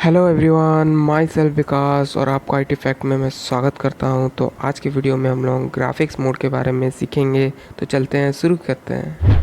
Hello everyone, my self विकास और आपको I T fact में मैं स्वागत करता हूं। तो आज की वीडियो में हम लोग ग्राफिक्स मोड के बारे में सीखेंगे। तो चलते हैं, शुरू करते हैं।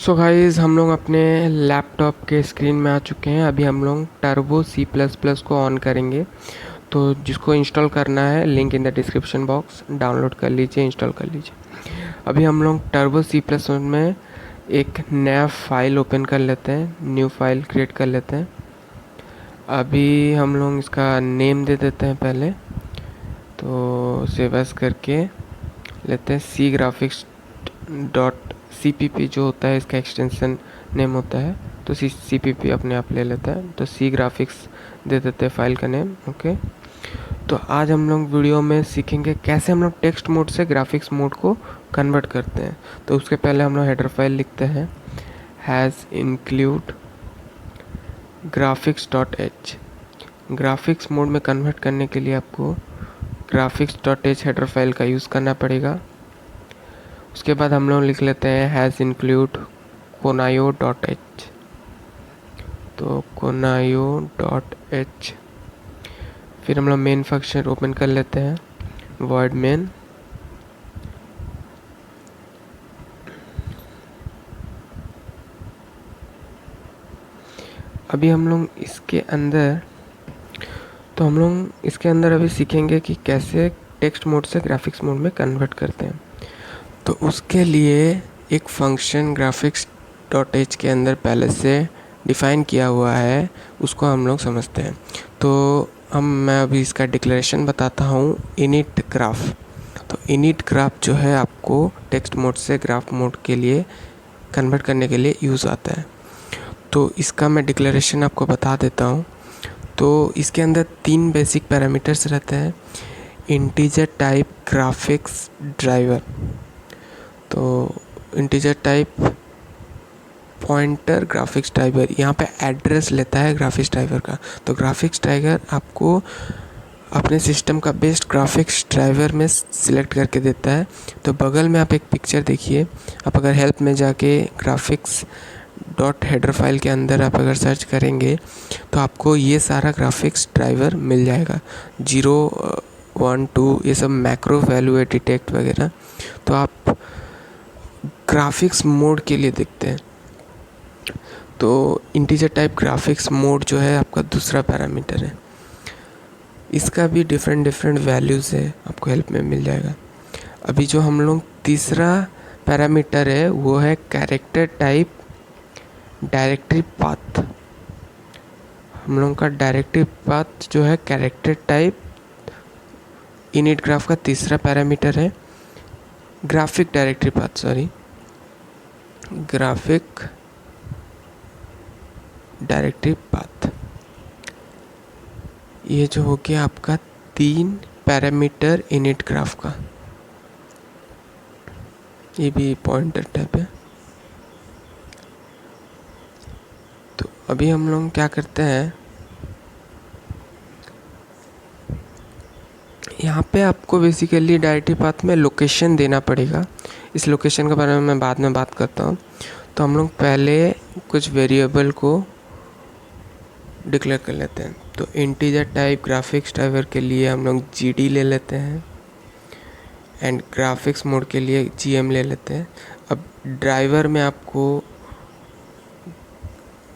सो गाइस, हम लोग अपने लैपटॉप के स्क्रीन में आ चुके हैं। अभी हम लोग टर्बो सी प्लस प्लस को ऑन करेंगे। तो जिसको इंस्टॉल करना है, link in the description box, download कर लीजिए, इंस्टॉल कर लीजिए। अभी हम लोग टर्बो सी प्लस में एक नया फाइल ओपन कर लेते हैं, न्यू फाइल क्रिएट कर लेते हैं। अभी हम लोग इसका नेम दे देते हैं पहले, तो सेव एज करके लेते हैं। C graphics dot C P P जो होता है, इसका एक्सटेंशन नेम होता है। तो सी पी पी अपने आप ले लेता है, तो सी ग्राफिक्स दे देते हैं फाइल का नेम। ओके, तो आज हम लोग वीडियो में सीखेंगे कैसे हम लोग टेक्स्ट मोड से ग्राफिक्स मोड को कन्वर्ट करते हैं। तो उसके पहले हम लोग हेडर फाइल लिखते हैं, has include graphics dot H. Graphics mode में कन्वर्ट करने के लिए आपको graphics dot H header file का यूज़ करना पड़ेगा। उसके बाद हम लोग लिख लेते हैं has include conio dot H. तो कोनायो डॉट एच, फिर हम लोग मेन फंक्शन ओपन कर लेते हैं, वॉइड मेन। अभी हम लोग इसके अंदर अभी सीखेंगे कि कैसे टेक्स्ट मोड से ग्राफिक्स मोड में कन्वर्ट करते हैं। तो उसके लिए एक फंक्शन ग्राफिक्स डॉट एच के अंदर पहले से डिफ़ाइन किया हुआ है, उसको हम लोग समझते हैं। तो मैं अभी इसका डिक्लेरेशन बताता हूँ, इनिट ग्राफ। तो इनिट ग्राफ जो है आपको टेक्स्ट मोड से ग्राफ मोड के लिए कन्वर्ट करने के लिए यूज़ आता है। तो इसका मैं डिक्लेरेशन आपको बता देता हूँ। तो इसके अंदर 3 बेसिक पैरामीटर्स रहते हैं। इंटीजर टाइप ग्राफिक्स ड्राइवर, तो integer type pointer graphics driver, यहाँ पे एड्रेस लेता है ग्राफिक्स ड्राइवर का। तो ग्राफिक्स ड्राइवर आपको अपने सिस्टम का बेस्ट ग्राफिक्स ड्राइवर में सिलेक्ट करके देता है। तो बगल में आप एक पिक्चर देखिए, आप अगर हेल्प में जाके ग्राफिक्स डॉट हेडर फाइल के अंदर आप अगर सर्च करेंगे तो आपको ये सारा ग्राफिक्स ड्राइवर मिल जाएगा, 0, 1, 2, ये सब मैक्रो वैल्यू डिटेक्ट वगैरह। तो आप ग्राफिक्स मोड के लिए देखते हैं। तो इंटीजर टाइप ग्राफिक्स मोड जो है आपका दूसरा पैरामीटर है। इसका भी डिफरेंट वैल्यूज़ है, आपको हेल्प में मिल जाएगा। अभी जो हम लोग तीसरा पैरामीटर है वो है कैरेक्टर टाइप डायरेक्टरी पाथ। हम लोगों का डायरेक्टरी पाथ जो है कैरेक्टर टाइप इनिट ग्राफ का तीसरा पैरामीटर है। ग्राफिक डायरेक्टरी पाथ, ये जो हो गया आपका 3 पैरामीटर इनिट ग्राफ का। ये भी पॉइंटर टाइप है। तो अभी हम लोग क्या करते हैं, यहाँ पे आपको बेसिकली डायरेक्टरी पाथ में लोकेशन देना पड़ेगा। इस लोकेशन के बारे में मैं बाद में बात करता हूँ। तो हम लोग पहले कुछ वेरिएबल को डिक्लेयर कर लेते हैं। तो इंटीजर टाइप ग्राफिक्स ड्राइवर के लिए हम लोग GD ले लेते हैं, एंड ग्राफिक्स मोड के लिए GM ले लेते हैं। अब ड्राइवर में आपको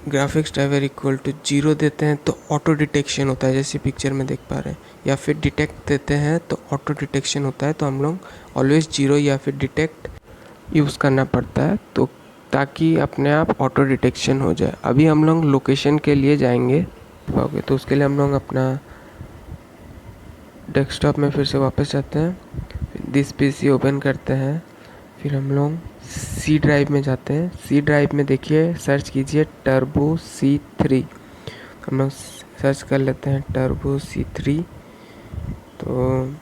ग्राफिक्स ड्राइवर इक्वल टू 0 देते हैं तो ऑटो डिटेक्शन होता है, जैसे पिक्चर में देख पा रहे हैं। या फिर डिटेक्ट देते हैं तो ऑटो डिटेक्शन होता है। तो हम लोग ऑलवेज 0 या फिर डिटेक्ट यूज़ करना पड़ता है, तो ताकि अपने आप ऑटो डिटेक्शन हो जाए। अभी हम लोग लोकेशन के लिए जाएंगे, ओके। तो उसके लिए हम लोग अपना डेस्कटॉप में फिर से वापस जाते हैं, दिस PC ओपन करते हैं, फिर हम लोग C ड्राइव में जाते हैं। C ड्राइव में देखिए, सर्च कीजिए टर्बो C3। हम लोग सर्च कर लेते हैं टर्बो C3। तो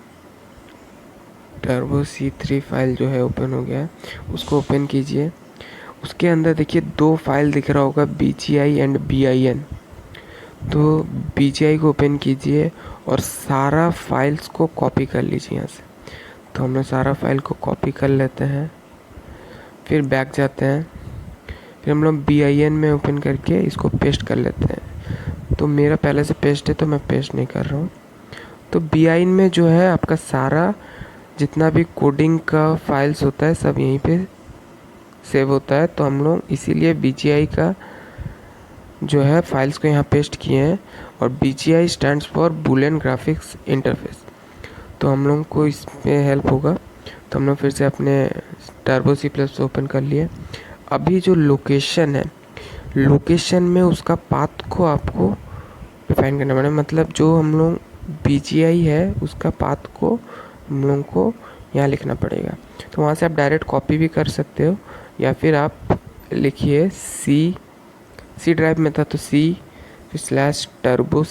टर्बो C3 फाइल जो है ओपन हो गया है, उसको ओपन कीजिए। उसके अंदर देखिए 2 फाइल दिख रहा होगा, BGI एंड BIN। तो BGI को ओपन कीजिए और सारा फाइल्स को कॉपी कर लीजिए यहाँ से। तो हम लोग सारा फाइल को कॉपी कर लेते हैं, फिर बैक जाते हैं, फिर हम लोग BIN में ओपन करके इसको पेस्ट कर लेते हैं। तो मेरा पहले से पेस्ट है तो मैं पेस्ट नहीं कर रहा हूँ। तो BIN में जो है आपका सारा जितना भी कोडिंग का फाइल्स होता है सब यहीं पे सेव होता है। तो हम लोग इसीलिए BGI का जो है फाइल्स को यहाँ पेस्ट किए हैं। और BGI stands for Boolean graphics interface. तो हम लोग को इसमें हेल्प होगा। तो हम लोग फिर से अपने टर्बो C+ ओपन कर लिए। अभी जो लोकेशन है, लोकेशन में उसका पाथ को आपको डिफाइन करना पड़ेगा। मतलब जो हम लोग BGI है उसका पाथ को हम लोग को यहाँ लिखना पड़ेगा। तो वहाँ से आप डायरेक्ट कॉपी भी कर सकते हो, या फिर आप लिखिए C ड्राइव में था तो C/turbo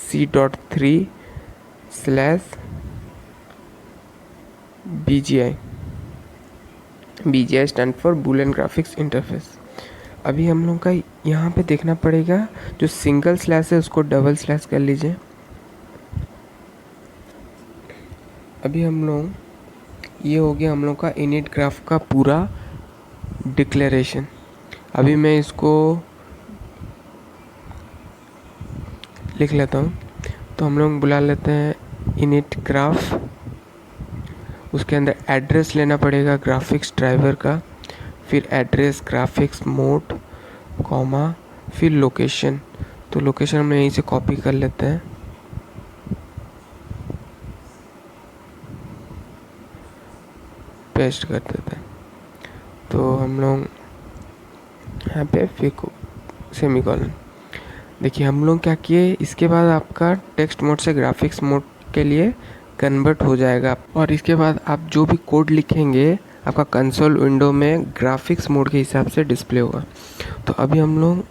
C.3/BGI। BGI stand for Boolean graphics interface. अभी हम लोग का यहाँ पे देखना पड़ेगा, जो सिंगल स्लैश है उसको डबल स्लैश कर लीजिए। अभी हम लोग ये हो गया हम लोग का इनिट ग्राफ का पूरा डिक्लेरेशन। अभी मैं इसको लिख लेता हूँ। तो हम लोग बुला लेते हैं इनिट ग्राफ। उसके अंदर एड्रेस लेना पड़ेगा ग्राफिक्स ड्राइवर का, फिर एड्रेस ग्राफिक्स मोड कॉमा, फिर लोकेशन। तो लोकेशन हम यहीं से कॉपी कर लेते हैं, पेस्ट कर देते हैं। तो हम लोग यहाँ पे फिर सेमीकोलन। देखिए हम लोग क्या किए, इसके बाद आपका टेक्स्ट मोड से ग्राफिक्स मोड के लिए कन्वर्ट हो जाएगा। और इसके बाद आप जो भी कोड लिखेंगे आपका कंसोल विंडो में ग्राफिक्स मोड के हिसाब से डिस्प्ले होगा। तो अभी हम लोग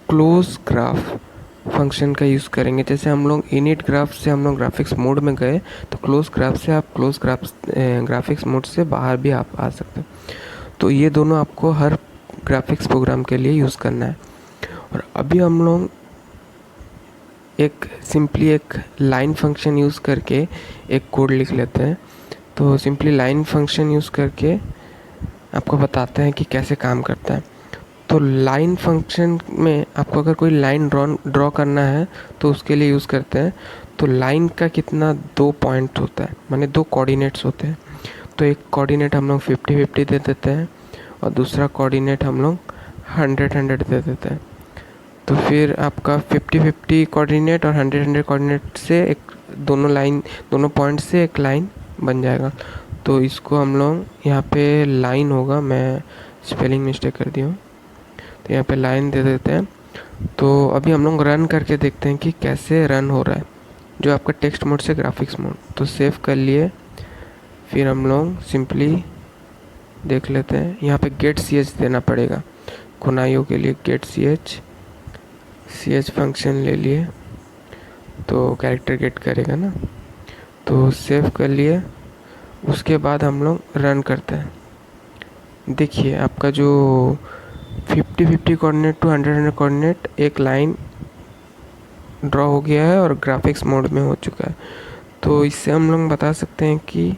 क्लोज ग्राफ फंक्शन का यूज़ करेंगे। जैसे हम लोग इनिट ग्राफ से हम लोग ग्राफिक्स मोड में गए, तो क्लोज ग्राफ से आप ग्राफिक्स मोड से बाहर भी आप आ सकते हैं। तो ये दोनों आपको हर ग्राफिक्स प्रोग्राम के लिए यूज़ करना है। और अभी हम लोग सिंपली एक लाइन फंक्शन यूज़ करके एक कोड लिख लेते हैं। तो सिंपली लाइन फंक्शन यूज़ करके आपको बताते हैं कि कैसे काम करता है। तो लाइन फंक्शन में आपको अगर कोई लाइन ड्रॉ करना है तो उसके लिए यूज़ करते हैं। तो लाइन का कितना 2 पॉइंट होता है, माने 2 कोऑर्डिनेट्स होते हैं। तो एक कोऑर्डिनेट हम लोग 50-50 दे देते हैं और दूसरा कोऑर्डिनेट हम लोग 100-100 दे देते हैं। तो फिर आपका 50-50 कोऑर्डिनेट और 100-100 कोऑर्डिनेट से एक दोनों पॉइंट से एक लाइन बन जाएगा। तो इसको हम लोग यहाँ पे लाइन होगा, मैं स्पेलिंग मिस्टेक कर दी हूँ, तो यहाँ पे लाइन दे देते हैं। तो अभी हम लोग रन करके देखते हैं कि कैसे रन हो रहा है जो आपका टेक्स्ट मोड से ग्राफिक्स मोड। तो सेव कर लिए, फिर हम लोग सिंपली देख लेते हैं। यहाँ पे गेट ch देना पड़ेगा कोनाइयो के लिए। गेट ch फंक्शन ले लिए तो कैरेक्टर गेट करेगा ना। तो सेव कर लिए, उसके बाद हम लोग रन करते हैं। देखिए आपका जो 50-50 कोऑर्डिनेट टू 100-100 कोऑर्डिनेट एक लाइन ड्रॉ हो गया है और ग्राफिक्स मोड में हो चुका है। तो इससे हम लोग बता सकते हैं कि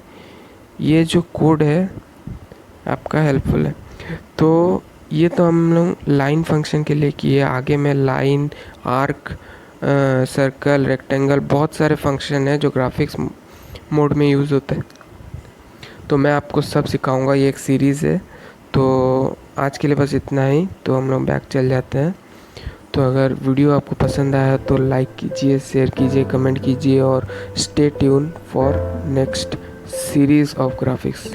ये जो कोड है आपका हेल्पफुल है। तो ये तो हम लोग लाइन फंक्शन के लिए किए। आगे में लाइन, आर्क, सर्कल, रेक्टेंगल, बहुत सारे फंक्शन है जो ग्राफिक्स मोड में यूज़ होते हैं। तो मैं आपको सब सिखाऊंगा, ये एक सीरीज़ है। तो आज के लिए बस इतना ही। तो हम लोग बैक चल जाते हैं। तो अगर वीडियो आपको पसंद आया तो लाइक कीजिए, शेयर कीजिए, कमेंट कीजिए और stay tune for next series of graphics.